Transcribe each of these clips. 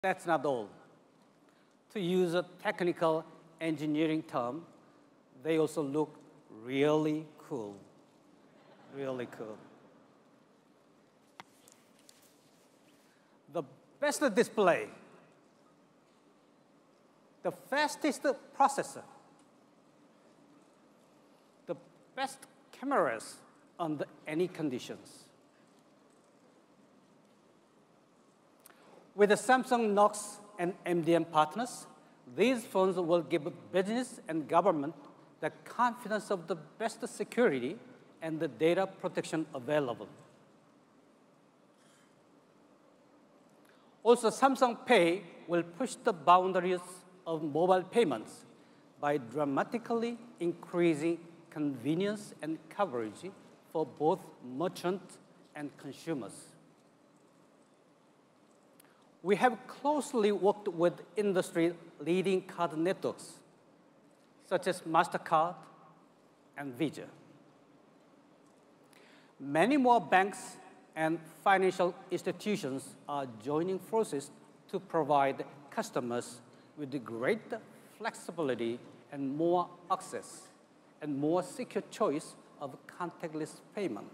That's not all. To use a technical engineering term, they also look really cool. Really cool. The best display, the fastest processor, the best cameras under any conditions. With the Samsung Knox and MDM partners, these phones will give business and government the confidence of the best security and the data protection available. Also, Samsung Pay will push the boundaries of mobile payments by dramatically increasing convenience and coverage for both merchants and consumers. We have closely worked with industry-leading card networks, such as MasterCard and Visa. Many more banks and financial institutions are joining forces to provide customers with greater flexibility and more access and more secure choice of contactless payment.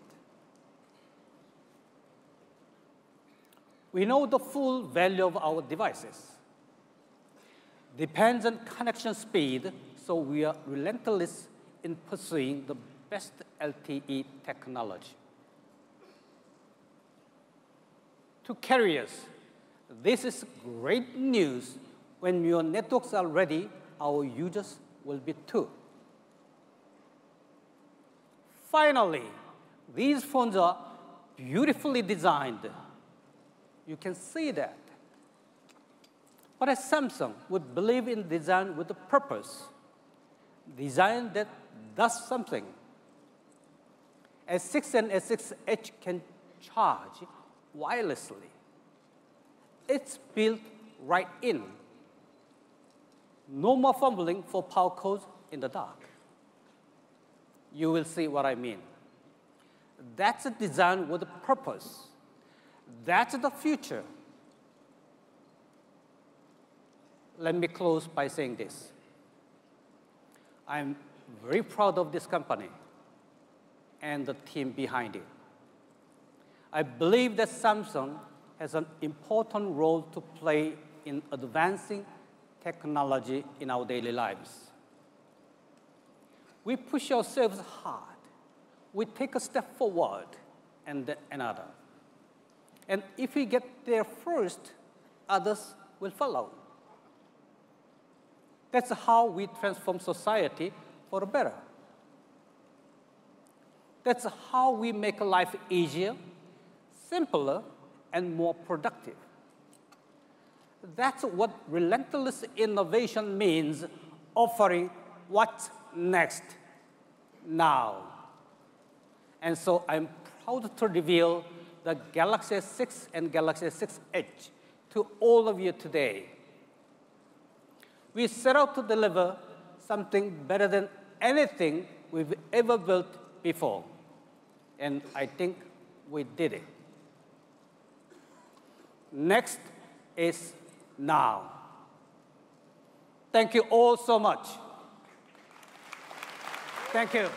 We know the full value of our devices depends on connection speed, so we are relentless in pursuing the best LTE technology. To carriers, this is great news. When your networks are ready, our users will be too. Finally, these phones are beautifully designed. You can see that. But as Samsung would believe in design with a purpose, design that does something. S6 and S6 Edge can charge wirelessly. It's built right in. No more fumbling for power codes in the dark. You will see what I mean. That's a design with a purpose. That's the future. Let me close by saying this. I'm very proud of this company and the team behind it. I believe that Samsung has an important role to play in advancing technology in our daily lives. We push ourselves hard. We take a step forward and then another. And if we get there first, others will follow. That's how we transform society for the better. That's how we make life easier, simpler, and more productive. That's what relentless innovation means, offering what's next now. And so I'm proud to reveal the Galaxy S6 and Galaxy S6 Edge to all of you today. We set out to deliver something better than anything we've ever built before. And I think we did it. Next is now. Thank you all so much. Thank you.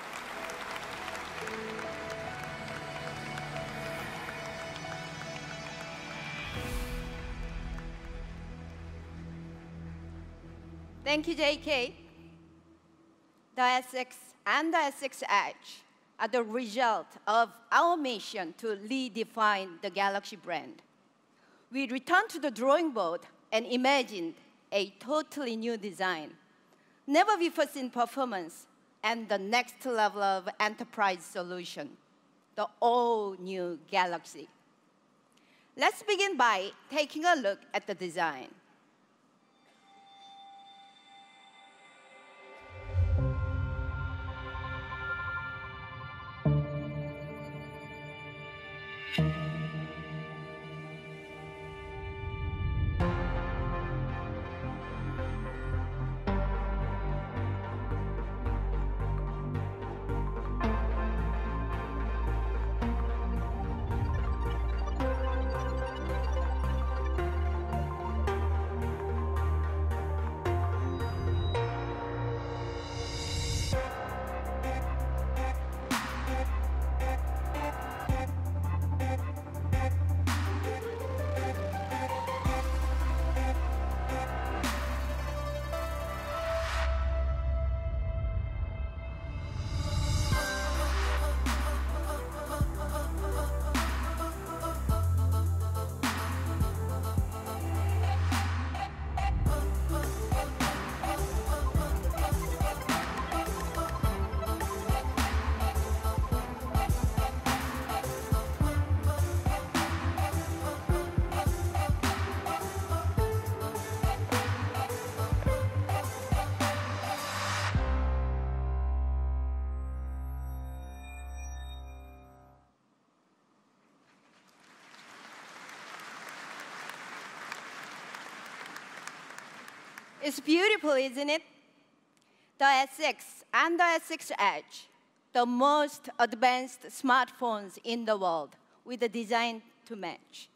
Thank you, JK. The S6 and the S6 Edge are the result of our mission to redefine the Galaxy brand. We returned to the drawing board and imagined a totally new design, never before seen performance, and the next level of enterprise solution, the all-new Galaxy. Let's begin by taking a look at the design. It's beautiful, isn't it? The S6 and the S6 Edge, the most advanced smartphones in the world with a design to match.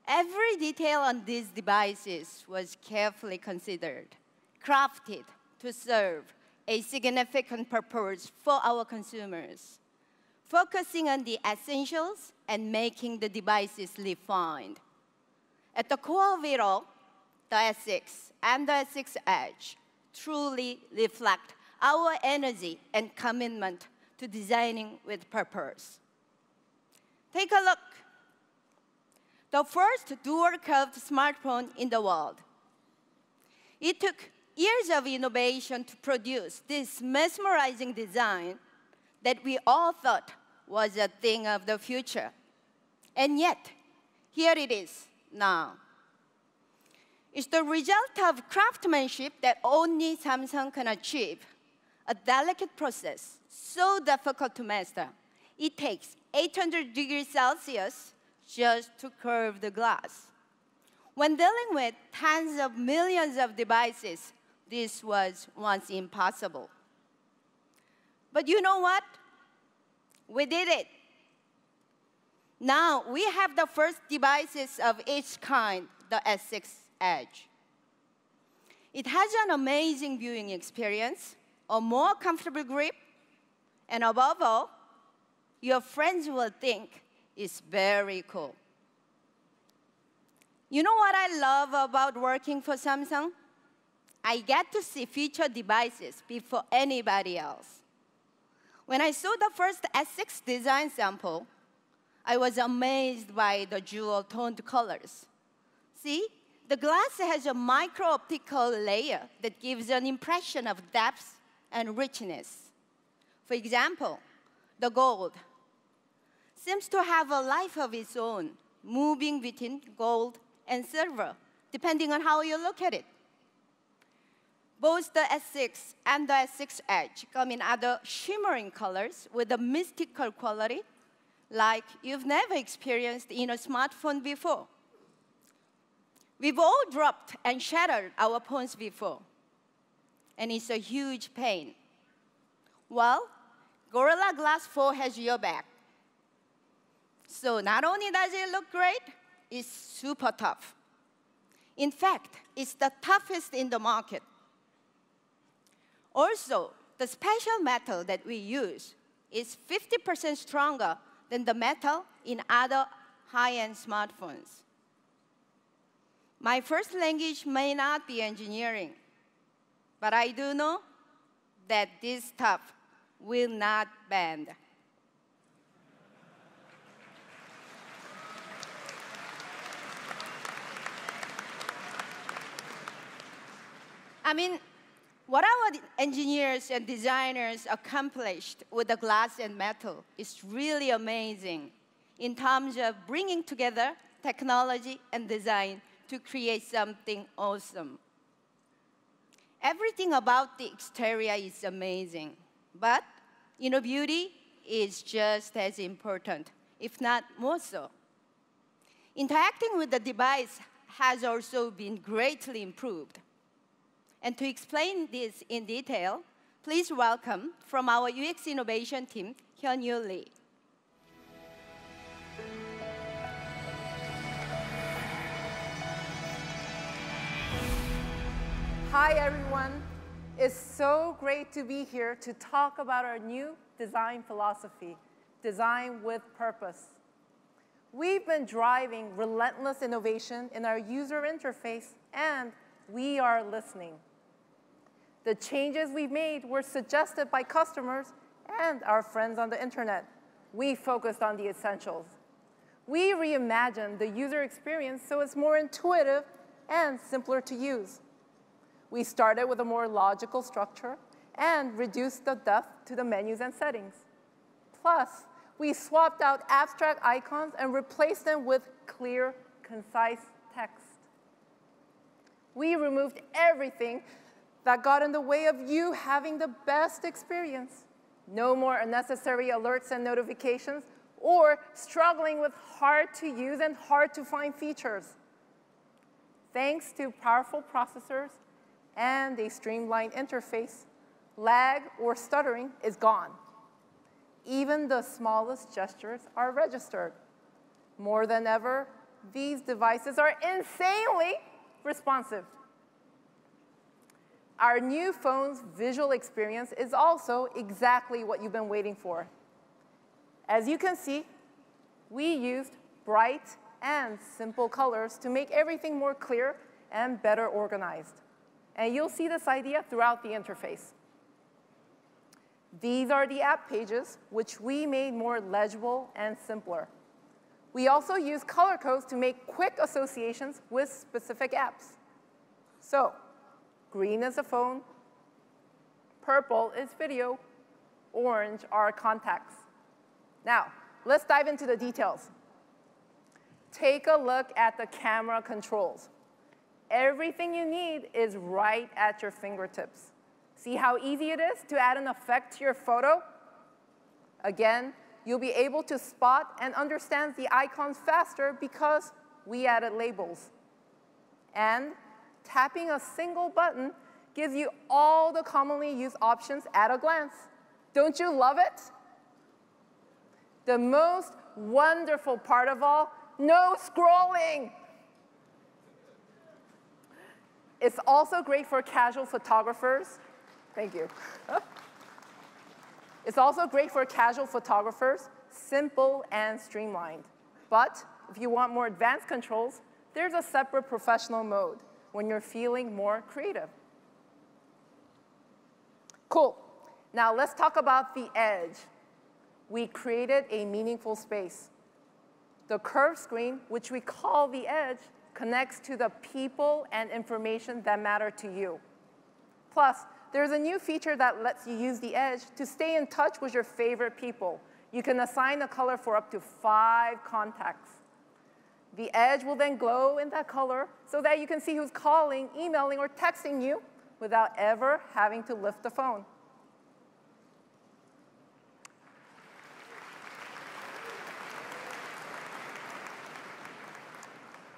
Every detail on these devices was carefully considered, crafted to serve a significant purpose for our consumers, focusing on the essentials and making the devices refined. At the core of it all, the S6 and the S6 Edge truly reflect our energy and commitment to designing with purpose. Take a look. The first dual-curved smartphone in the world. It took years of innovation to produce this mesmerizing design that we all thought was a thing of the future. And yet, here it is now. It's the result of craftsmanship that only Samsung can achieve, a delicate process so difficult to master. It takes 800 degrees Celsius just to curve the glass. When dealing with tens of millions of devices, this was once impossible. But you know what? We did it. Now we have the first devices of its kind, the S6 Edge. It has an amazing viewing experience, a more comfortable grip, and above all, your friends will think it's very cool. You know what I love about working for Samsung? I get to see future devices before anybody else. When I saw the first S6 design sample, I was amazed by the jewel-toned colors. See, the glass has a micro-optical layer that gives an impression of depth and richness. For example, the gold seems to have a life of its own, moving between gold and silver, depending on how you look at it. Both the S6 and the S6 Edge come in other shimmering colors with a mystical quality like you've never experienced in a smartphone before. We've all dropped and shattered our phones before, and it's a huge pain. Well, Gorilla Glass 4 has your back. So not only does it look great, it's super tough. In fact, it's the toughest in the market. Also, the special metal that we use is 50% stronger than the metal in other high-end smartphones. My first language may not be engineering, but I do know that this stuff will not bend. I mean, what our engineers and designers accomplished with the glass and metal is really amazing in terms of bringing together technology and design to create something awesome. Everything about the exterior is amazing, but beauty is just as important, if not more so. Interacting with the device has also been greatly improved. And to explain this in detail, please welcome from our UX innovation team, Hyun-Yu Lee. Hi, everyone. It's so great to be here to talk about our new design philosophy, design with purpose. We've been driving relentless innovation in our user interface, and we are listening. The changes we've made were suggested by customers and our friends on the internet. We focused on the essentials. We reimagined the user experience so it's more intuitive and simpler to use. We started with a more logical structure and reduced the depth to the menus and settings. Plus, we swapped out abstract icons and replaced them with clear, concise text. We removed everything that got in the way of you having the best experience. No more unnecessary alerts and notifications or struggling with hard-to-use and hard-to-find features. Thanks to powerful processors and a streamlined interface, lag or stuttering is gone. Even the smallest gestures are registered. More than ever, these devices are insanely responsive. Our new phone's visual experience is also exactly what you've been waiting for. As you can see, we used bright and simple colors to make everything more clear and better organized. And you'll see this idea throughout the interface. These are the app pages, which we made more legible and simpler. We also use color codes to make quick associations with specific apps. So, green is a phone, purple is video, orange are contacts. Now, let's dive into the details. Take a look at the camera controls. Everything you need is right at your fingertips. See how easy it is to add an effect to your photo? Again, you'll be able to spot and understand the icons faster because we added labels. And tapping a single button gives you all the commonly used options at a glance. Don't you love it? The most wonderful part of all, no scrolling. It's also great for casual photographers. Thank you. It's also great for casual photographers, simple and streamlined. But if you want more advanced controls, there's a separate professional mode when you're feeling more creative. Cool. Now let's talk about the edge. We created a meaningful space. The curved screen, which we call the edge, connects to the people and information that matter to you. Plus, there's a new feature that lets you use the edge to stay in touch with your favorite people. You can assign a color for up to 5 contacts. The edge will then glow in that color so that you can see who's calling, emailing, or texting you without ever having to lift the phone.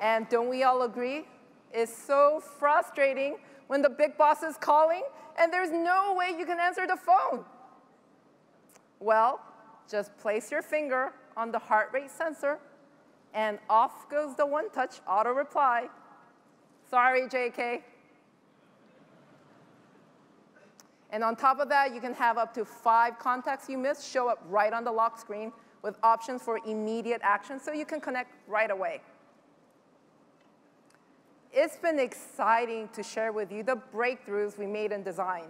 And don't we all agree? It's so frustrating when the big boss is calling and there's no way you can answer the phone. Well, just place your finger on the heart rate sensor and off goes the one-touch auto reply. Sorry, JK. And on top of that, you can have up to 5 contacts you missed show up right on the lock screen with options for immediate action so you can connect right away. It's been exciting to share with you the breakthroughs we made in design.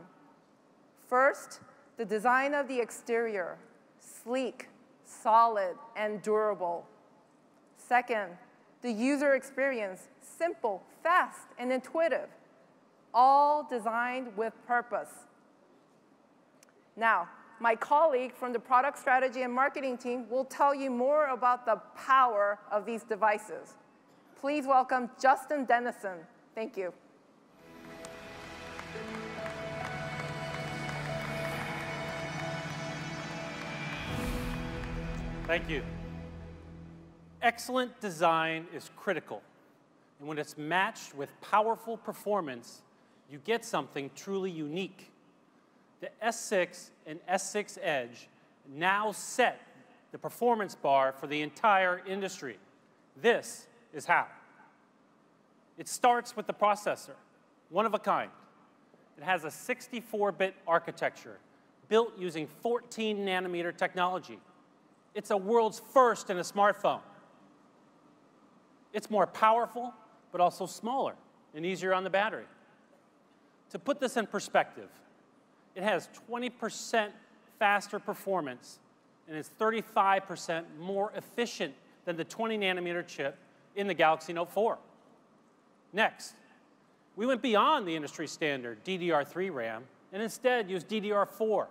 First, the design of the exterior, sleek, solid, and durable. Second, the user experience, simple, fast, and intuitive, all designed with purpose. Now, my colleague from the product strategy and marketing team will tell you more about the power of these devices. Please welcome Justin Dennison. Thank you. Thank you. Excellent design is critical. And when it's matched with powerful performance, you get something truly unique. The S6 and S6 Edge now set the performance bar for the entire industry. This is how. It starts with the processor, one of a kind. It has a 64-bit architecture built using 14-nanometer technology. It's a world's first in a smartphone. It's more powerful, but also smaller and easier on the battery. To put this in perspective, it has 20% faster performance and is 35% more efficient than the 20-nanometer chip in the Galaxy Note 4. Next, we went beyond the industry standard DDR3 RAM and instead used DDR4,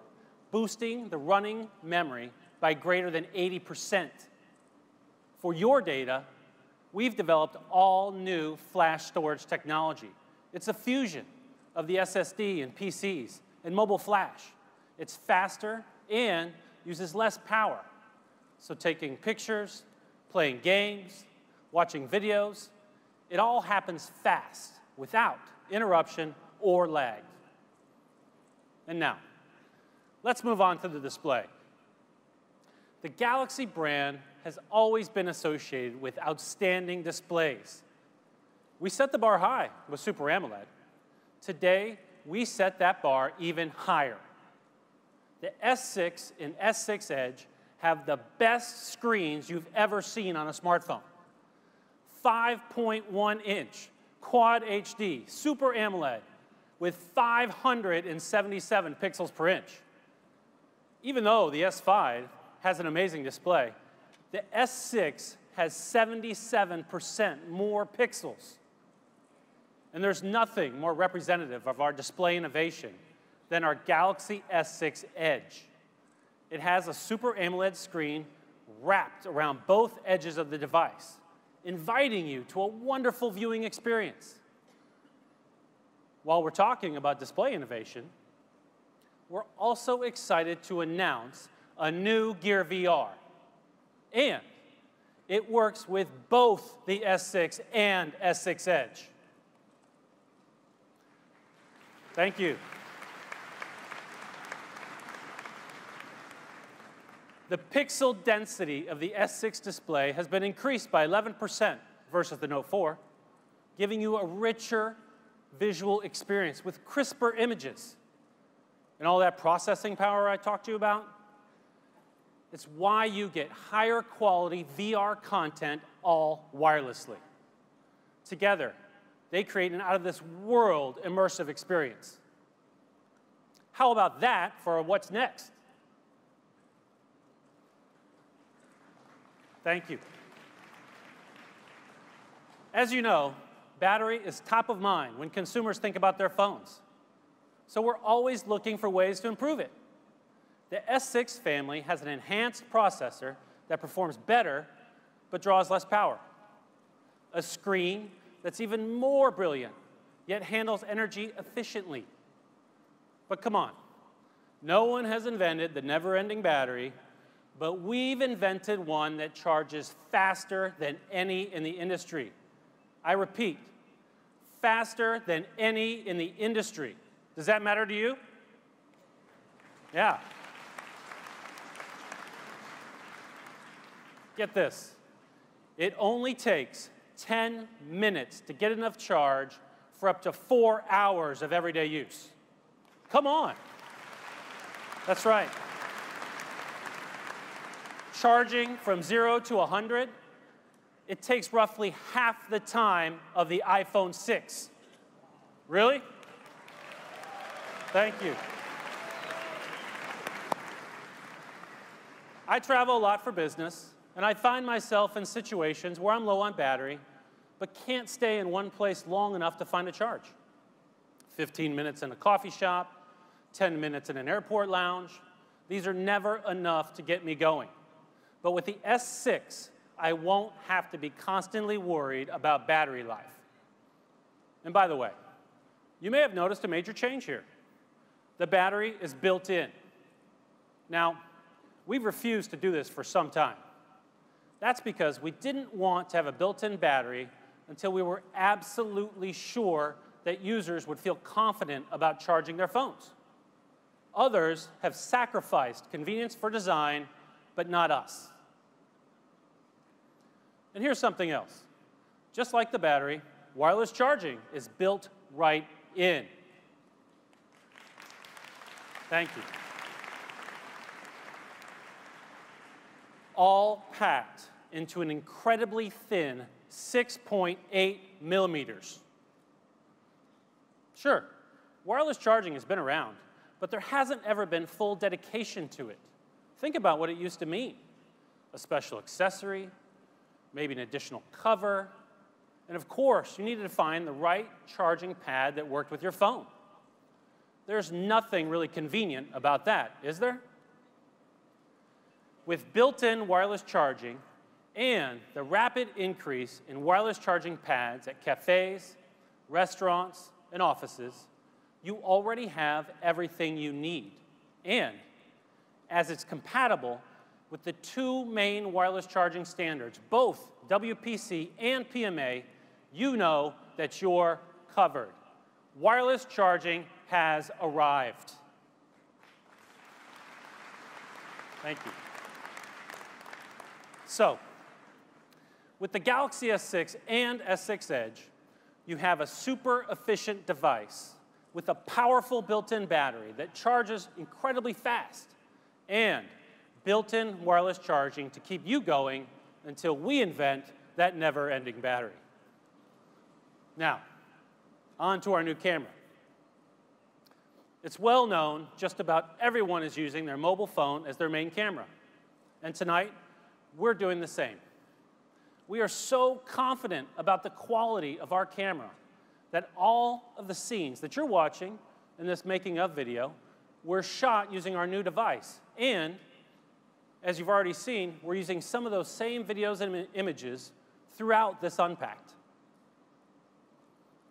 boosting the running memory by greater than 80%. For your data, we've developed all new flash storage technology. It's a fusion of the SSD in PCs and mobile flash. It's faster and uses less power. So taking pictures, playing games, watching videos, it all happens fast, without interruption or lagged. And now, let's move on to the display. The Galaxy brand has always been associated with outstanding displays. We set the bar high with Super AMOLED. Today, we set that bar even higher. The S6 and S6 Edge have the best screens you've ever seen on a smartphone. 5.1-inch Quad HD Super AMOLED with 577 pixels per inch. Even though the S5 has an amazing display, the S6 has 77% more pixels. And there's nothing more representative of our display innovation than our Galaxy S6 Edge. It has a Super AMOLED screen wrapped around both edges of the device, inviting you to a wonderful viewing experience. While we're talking about display innovation, we're also excited to announce a new Gear VR. And it works with both the S6 and S6 Edge. Thank you. The pixel density of the S6 display has been increased by 11% versus the Note 4, giving you a richer visual experience with crisper images. And all that processing power I talked to you about, it's why you get higher quality VR content all wirelessly. Together, they create an out-of-this-world immersive experience. How about that for what's next? Thank you. As you know, battery is top of mind when consumers think about their phones. So we're always looking for ways to improve it. The S6 family has an enhanced processor that performs better but draws less power. A screen that's even more brilliant, yet handles energy efficiently. But come on, no one has invented the never-ending battery, but we've invented one that charges faster than any in the industry. I repeat, faster than any in the industry. Does that matter to you? Yeah. Get this. It only takes 10 minutes to get enough charge for up to 4 hours of everyday use. Come on. That's right. Charging from 0 to 100, it takes roughly half the time of the iPhone 6. Really? Thank you. I travel a lot for business, and I find myself in situations where I'm low on battery, but can't stay in one place long enough to find a charge. 15 minutes in a coffee shop, 10 minutes in an airport lounge. These are never enough to get me going. But with the S6, I won't have to be constantly worried about battery life. And by the way, you may have noticed a major change here. The battery is built in. Now, we've refused to do this for some time. That's because we didn't want to have a built-in battery until we were absolutely sure that users would feel confident about charging their phones. Others have sacrificed convenience for design, but not us. And here's something else. Just like the battery, wireless charging is built right in. Thank you. All packed into an incredibly thin 6.8 millimeters. Sure, wireless charging has been around, but there hasn't ever been full dedication to it. Think about what it used to mean. A special accessory, maybe an additional cover, and of course, you needed to find the right charging pad that worked with your phone. There's nothing really convenient about that, is there? With built-in wireless charging and the rapid increase in wireless charging pads at cafes, restaurants, and offices, you already have everything you need. And as it's compatible with the two main wireless charging standards, both WPC and PMA, you know that you're covered. Wireless charging has arrived. Thank you. So, with the Galaxy S6 and S6 Edge, you have a super efficient device with a powerful built-in battery that charges incredibly fast and built-in wireless charging to keep you going until we invent that never-ending battery. Now, on to our new camera. It's well known just about everyone is using their mobile phone as their main camera. And tonight, we're doing the same. We are so confident about the quality of our camera that all of the scenes that you're watching in this making of video were shot using our new device. And as you've already seen, we're using some of those same videos and images throughout this Unpacked.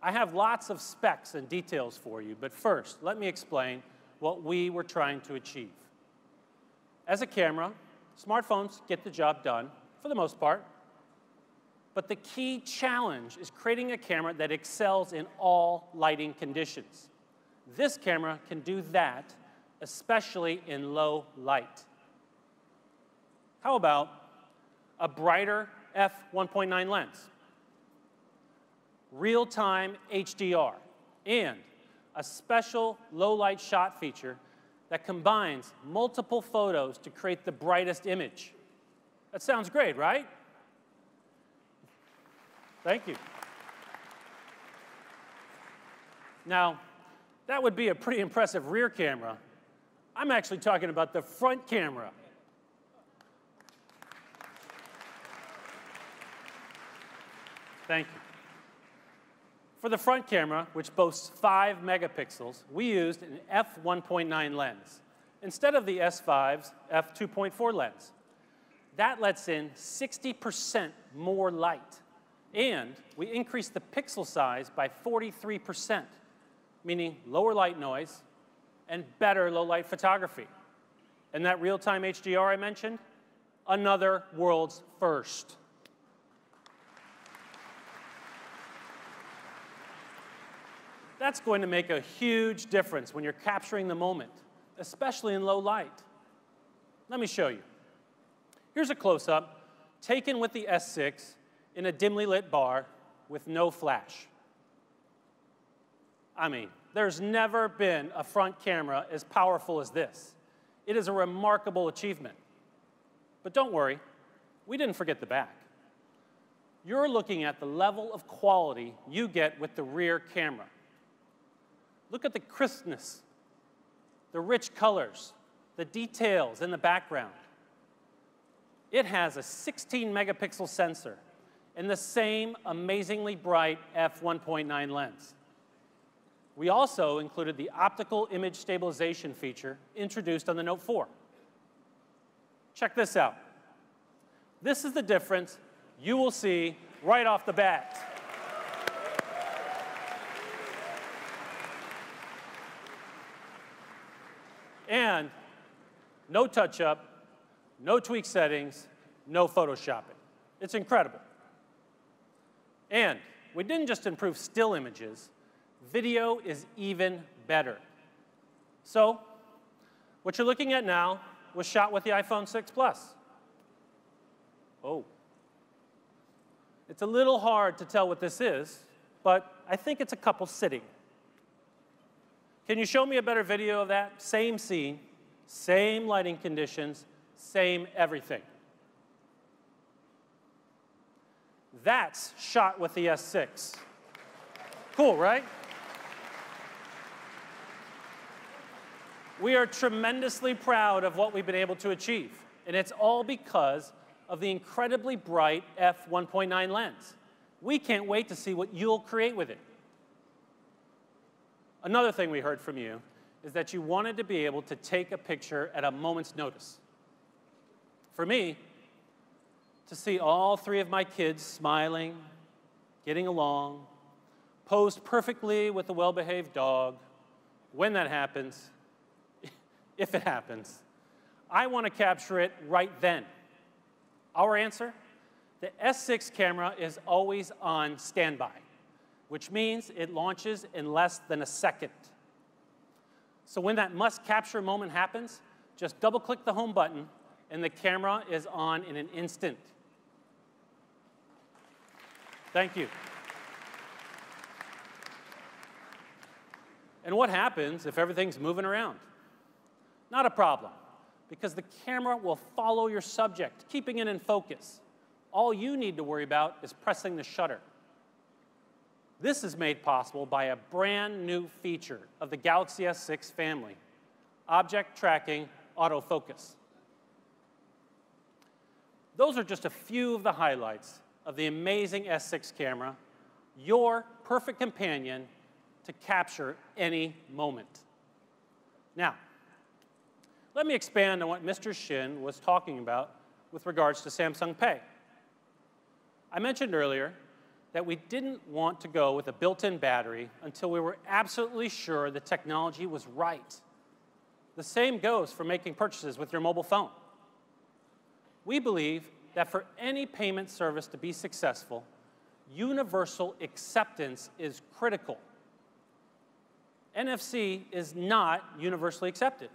I have lots of specs and details for you, but first, let me explain what we were trying to achieve. As a camera, smartphones get the job done, for the most part, but the key challenge is creating a camera that excels in all lighting conditions. This camera can do that, especially in low light. How about a brighter f1.9 lens, real-time HDR, and a special low-light shot feature that combines multiple photos to create the brightest image? That sounds great, right? Thank you. Now, that would be a pretty impressive rear camera. I'm actually talking about the front camera. Thank you. For the front camera, which boasts 5 megapixels, we used an f1.9 lens instead of the S5's f2.4 lens. That lets in 60% more light. And we increased the pixel size by 43%, meaning lower light noise and better low-light photography. And that real-time HDR I mentioned, another world's first. That's going to make a huge difference when you're capturing the moment, especially in low light. Let me show you. Here's a close-up taken with the S6 in a dimly lit bar with no flash. I mean, there's never been a front camera as powerful as this. It is a remarkable achievement. But don't worry, we didn't forget the back. You're looking at the level of quality you get with the rear camera. Look at the crispness, the rich colors, the details in the background. It has a 16 megapixel sensor and the same amazingly bright f1.9 lens. We also included the optical image stabilization feature introduced on the Note 4. Check this out. This is the difference you will see right off the bat. And no touch-up, no tweak settings, no photoshopping. It's incredible. And we didn't just improve still images. Video is even better. So what you're looking at now was shot with the iPhone 6 Plus. Oh. It's a little hard to tell what this is, but I think it's a couple sitting. Can you show me a better video of that? Same scene, same lighting conditions, same everything. That's shot with the S6. Cool, right? We are tremendously proud of what we've been able to achieve, and it's all because of the incredibly bright f1.9 lens. We can't wait to see what you'll create with it. Another thing we heard from you is that you wanted to be able to take a picture at a moment's notice. For me, to see all 3 of my kids smiling, getting along, posed perfectly with a well-behaved dog, when that happens, if it happens, I want to capture it right then. Our answer? The S6 camera is always on standby. which means it launches in less than a second. So when that must-capture moment happens, just double-click the home button, and the camera is on in an instant. Thank you. And what happens if everything's moving around? Not a problem, because the camera will follow your subject, keeping it in focus. All you need to worry about is pressing the shutter. This is made possible by a brand new feature of the Galaxy S6 family, object tracking autofocus. Those are just a few of the highlights of the amazing S6 camera, your perfect companion to capture any moment. Now, let me expand on what Mr. Shin was talking about with regards to Samsung Pay. I mentioned earlier that we didn't want to go with a built-in battery until we were absolutely sure the technology was right. The same goes for making purchases with your mobile phone. We believe that for any payment service to be successful, universal acceptance is critical. NFC is not universally accepted.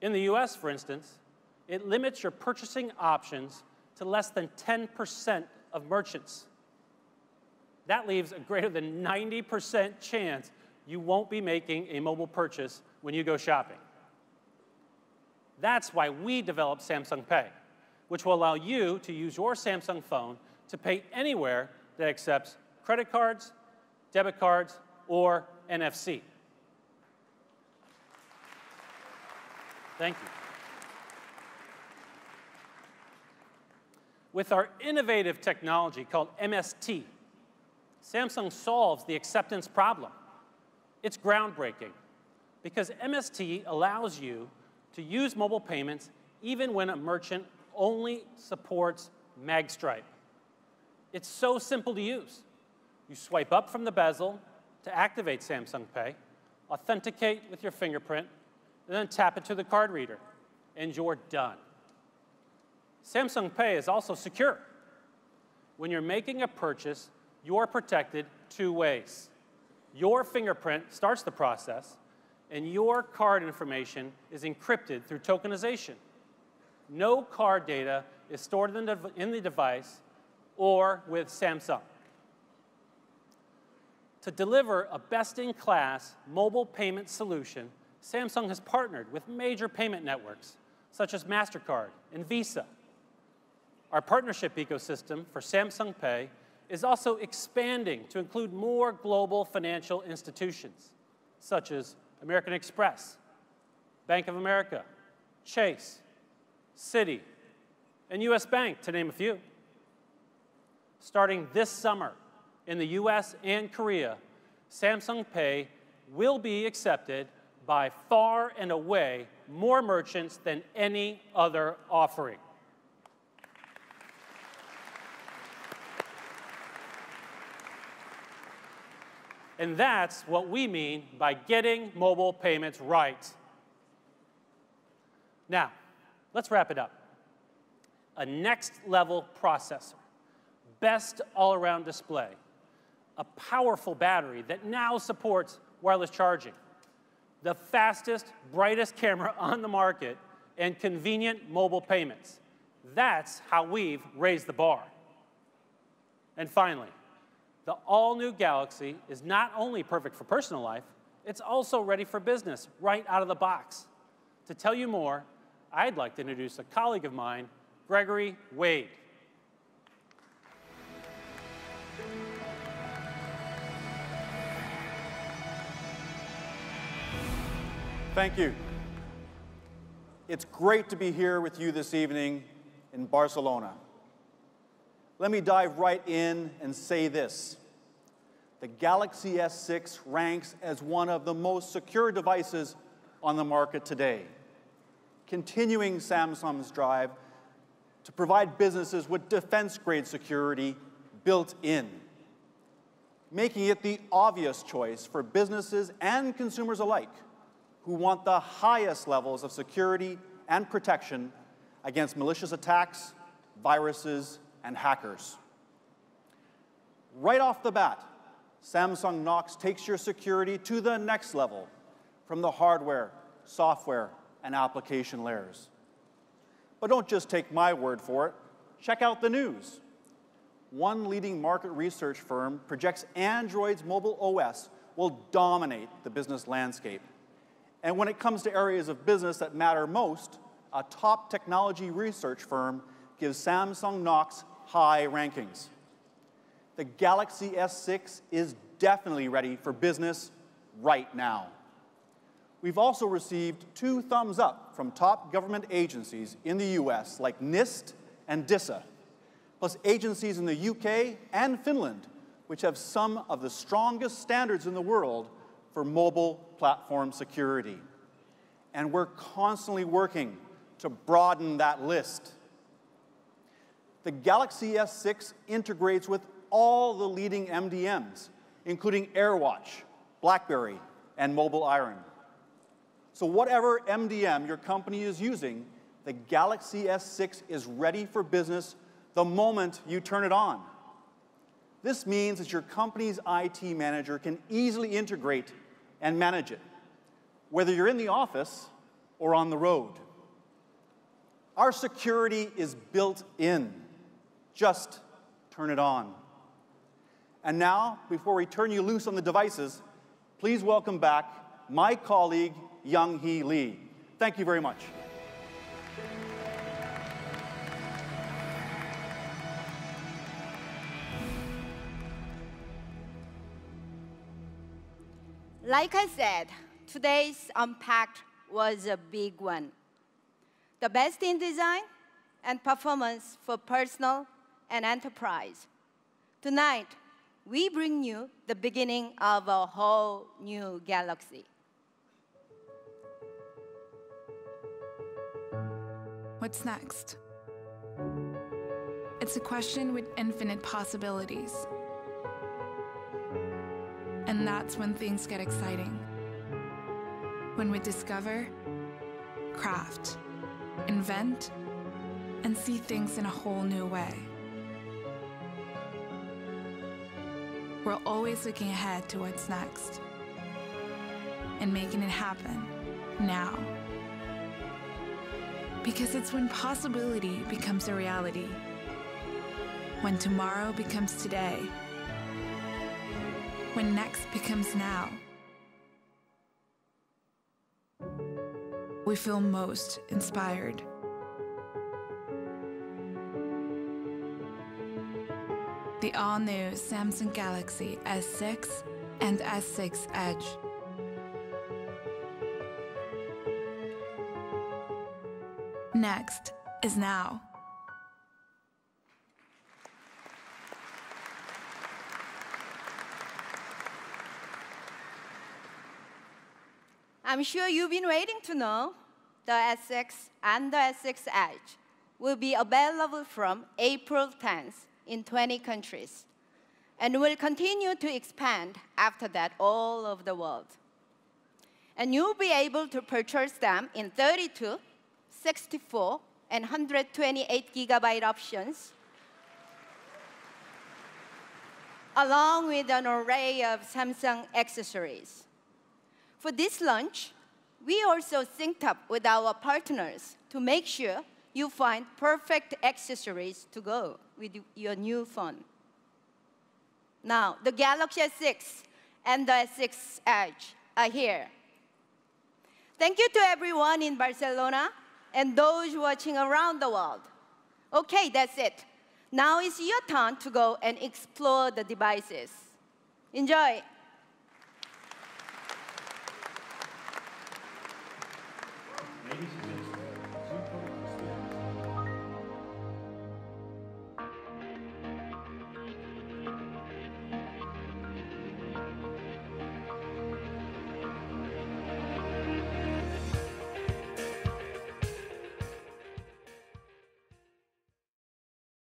In the US, for instance, it limits your purchasing options to less than 10% of merchants. That leaves a greater than 90% chance you won't be making a mobile purchase when you go shopping. That's why we developed Samsung Pay, which will allow you to use your Samsung phone to pay anywhere that accepts credit cards, debit cards, or NFC. Thank you. With our innovative technology called MST, Samsung solves the acceptance problem. It's groundbreaking because MST allows you to use mobile payments even when a merchant only supports magstripe. It's so simple to use. You swipe up from the bezel to activate Samsung Pay, authenticate with your fingerprint, and then tap it to the card reader, and you're done. Samsung Pay is also secure. When you're making a purchase, you're protected two ways. Your fingerprint starts the process, and your card information is encrypted through tokenization. No card data is stored in the device or with Samsung. To deliver a best-in-class mobile payment solution, Samsung has partnered with major payment networks, such as MasterCard and Visa. Our partnership ecosystem for Samsung Pay is also expanding to include more global financial institutions, such as American Express, Bank of America, Chase, Citi, and US Bank, to name a few. Starting this summer in the US and Korea, Samsung Pay will be accepted by far and away more merchants than any other offering. And that's what we mean by getting mobile payments right. Now, let's wrap it up. A next-level processor, best all-around display, a powerful battery that now supports wireless charging, the fastest, brightest camera on the market, and convenient mobile payments. That's how we've raised the bar. And finally, the all-new Galaxy is not only perfect for personal life, it's also ready for business right out of the box. To tell you more, I'd like to introduce a colleague of mine, Gregory Wade. Thank you. It's great to be here with you this evening in Barcelona. Let me dive right in and say this. The Galaxy S6 ranks as one of the most secure devices on the market today, continuing Samsung's drive to provide businesses with defense-grade security built in, making it the obvious choice for businesses and consumers alike who want the highest levels of security and protection against malicious attacks, viruses, and hackers. Right off the bat, Samsung Knox takes your security to the next level from the hardware, software, and application layers. But don't just take my word for it. Check out the news. One leading market research firm projects Android's mobile OS will dominate the business landscape. And when it comes to areas of business that matter most, a top technology research firm gives Samsung Knox high rankings. The Galaxy S6 is definitely ready for business right now. We've also received 2 thumbs up from top government agencies in the US like NIST and DISA, plus agencies in the UK and Finland, which have some of the strongest standards in the world for mobile platform security. And we're constantly working to broaden that list. The Galaxy S6 integrates with all the leading MDMs, including AirWatch, BlackBerry, and Mobile Iron. So whatever MDM your company is using, the Galaxy S6 is ready for business the moment you turn it on. This means that your company's IT manager can easily integrate and manage it, whether you're in the office or on the road. Our security is built in. Just turn it on. And now, before we turn you loose on the devices, please welcome back my colleague, Young-hee Lee. Thank you very much. Like I said, today's Unpacked was a big one. The best in design and performance for personal and enterprise. Tonight, we bring you the beginning of a whole new galaxy. What's next? It's a question with infinite possibilities. And that's when things get exciting. When we discover, craft, invent, and see things in a whole new way. We're always looking ahead to what's next and making it happen now. Because it's when possibility becomes a reality, when tomorrow becomes today, when next becomes now, we feel most inspired. The all-new Samsung Galaxy S6 and S6 Edge. Next is now. I'm sure you've been waiting to know the S6 and the S6 Edge will be available from April 10th in 20 countries and will continue to expand after that all over the world. And you'll be able to purchase them in 32, 64, and 128 gigabyte options, along with an array of Samsung accessories. For this launch, we also synced up with our partners to make sure you find perfect accessories to go with your new phone. Now, the Galaxy S6 and the S6 Edge are here. Thank you to everyone in Barcelona and those watching around the world. Okay, that's it. Now it's your turn to go and explore the devices. Enjoy.